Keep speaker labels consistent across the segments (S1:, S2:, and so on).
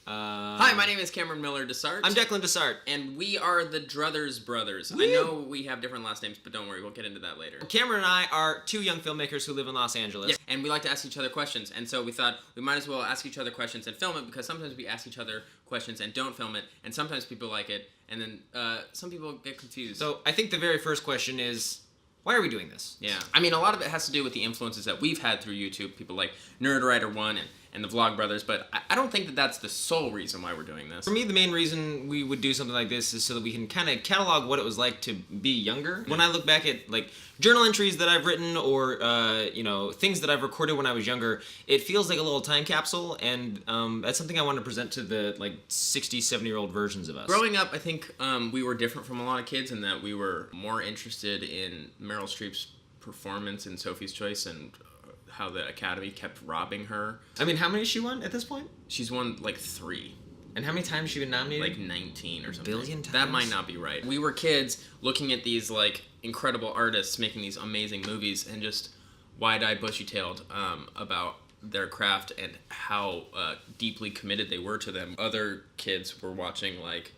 S1: Hi, my name is Cameron Miller-desart.
S2: I'm Desart.
S1: And we are the Druthers Brothers. Woo! I know we have different last names, but don't worry, we'll get into that later.
S2: Cameron and I are two young filmmakers who live in Los Angeles.
S1: Yeah, and we like to ask each other questions, and so we thought we might as well ask each other questions and film it, because sometimes we ask each other questions and don't film it, and sometimes people like it, and then some people get confused.
S2: So I think the very first question is, why are we doing this?
S1: Yeah, I mean, a lot of it has to do with the influences that we've had through YouTube, people like Nerdwriter1 and the Vlog Brothers, but I don't think that that's the sole reason why we're doing this.
S2: For me, the main reason we would do something like this is so that we can kind of catalog what it was like to be younger. When I look back at like journal entries that I've written or things that I've recorded when I was younger, it feels like a little time capsule, and that's something I want to present to the like 60, 70-year-old versions of us.
S1: Growing up, I think we were different from a lot of kids in that we were more interested in Meryl Streep's performance in Sophie's Choice and how the Academy kept robbing her.
S2: I mean, how many has she won at this point?
S1: She's won like 3.
S2: And how many times has she been nominated?
S1: Like 19 or something.
S2: Billion times?
S1: That might not be right. We were kids looking at these like incredible artists making these amazing movies and just wide-eyed, bushy-tailed about their craft and how deeply committed they were to them. Other kids were watching like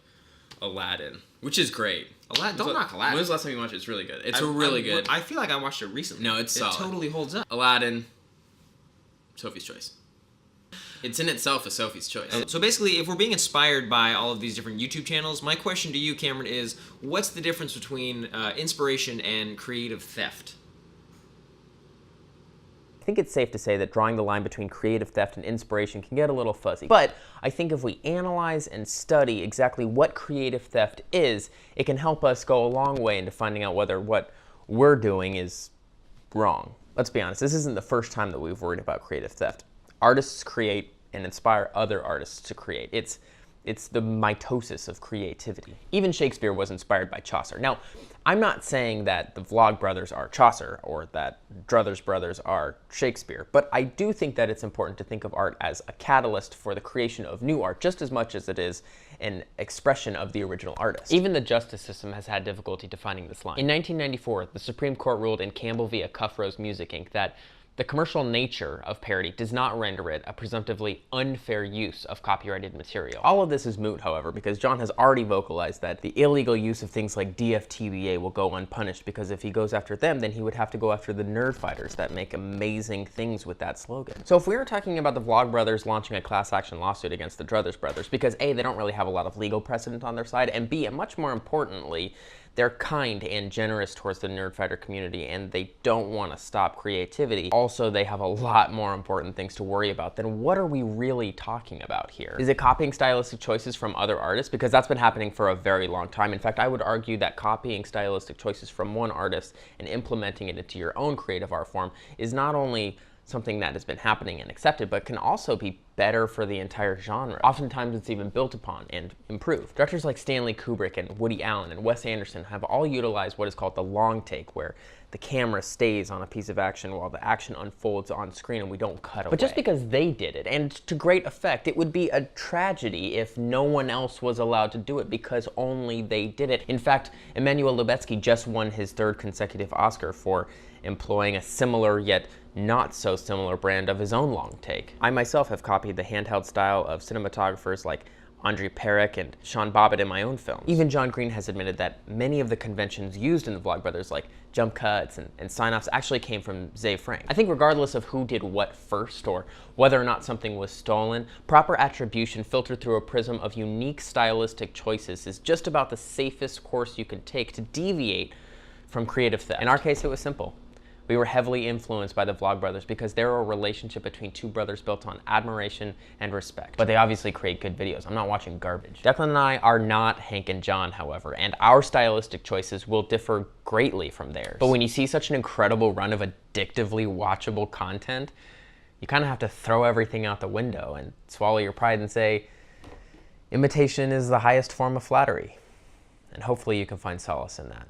S1: Aladdin, which is great.
S2: Don't knock Aladdin.
S1: When was the last time you watched it? It's really good. It's really good.
S2: I feel like I watched it recently.
S1: No, it's solid.
S2: It totally holds up.
S1: Aladdin, Sophie's Choice. It's in itself a Sophie's Choice.
S2: So basically, if we're being inspired by all of these different YouTube channels, my question to you, Cameron, is what's the difference between inspiration and creative theft?
S3: I think it's safe to say that drawing the line between creative theft and inspiration can get a little fuzzy. But I think if we analyze and study exactly what creative theft is, it can help us go a long way into finding out whether what we're doing is wrong. Let's be honest, this isn't the first time that we've worried about creative theft. Artists create and inspire other artists to create. It's the mitosis of creativity. Even Shakespeare was inspired by Chaucer. Now, I'm not saying that the Vlog Brothers are Chaucer or that Druthers Brothers are Shakespeare, but I do think that it's important to think of art as a catalyst for the creation of new art just as much as it is an expression of the original artist. Even the justice system has had difficulty defining this line. In 1994, the Supreme Court ruled in Campbell v. Cuff-Rose Music, Inc. that the commercial nature of parody does not render it a presumptively unfair use of copyrighted material. All of this is moot, however, because John has already vocalized that the illegal use of things like DFTBA will go unpunished, because if he goes after them, then he would have to go after the nerd fighters that make amazing things with that slogan. So if we were talking about the Vlog Brothers launching a class action lawsuit against the Druthers Brothers, because A, they don't really have a lot of legal precedent on their side, and B, and much more importantly, they're kind and generous towards the nerd fighter community, and they don't want to stop creativity. Also, they have a lot more important things to worry about. Then what are we really talking about here? Is it copying stylistic choices from other artists? Because that's been happening for a very long time. In fact, I would argue that copying stylistic choices from one artist and implementing it into your own creative art form is not only something that has been happening and accepted, but can also be better for the entire genre. Oftentimes it's even built upon and improved. Directors like Stanley Kubrick and Woody Allen and Wes Anderson have all utilized what is called the long take, where the camera stays on a piece of action while the action unfolds on screen and we don't cut away. But just because they did it, and to great effect, it would be a tragedy if no one else was allowed to do it because only they did it. In fact, Emmanuel Lubezki just won his 3rd consecutive Oscar for employing a similar yet not so similar brand of his own long take. I myself have copied the handheld style of cinematographers like Andre Perrick and Sean Bobbitt in my own films. Even John Green has admitted that many of the conventions used in the Vlog Brothers, like jump cuts and sign-offs, actually came from Zave Frank. I think regardless of who did what first or whether or not something was stolen, proper attribution filtered through a prism of unique stylistic choices is just about the safest course you can take to deviate from creative theft. In our case, it was simple. We were heavily influenced by the Vlog Brothers because they're a relationship between two brothers built on admiration and respect. But they obviously create good videos. I'm not watching garbage. Declan and I are not Hank and John, however, and our stylistic choices will differ greatly from theirs. But when you see such an incredible run of addictively watchable content, you kind of have to throw everything out the window and swallow your pride and say, imitation is the highest form of flattery. And hopefully you can find solace in that.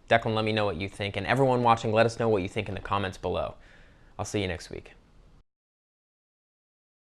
S3: Declan, let me know what you think, and everyone watching, let us know what you think in the comments below. I'll see you next week.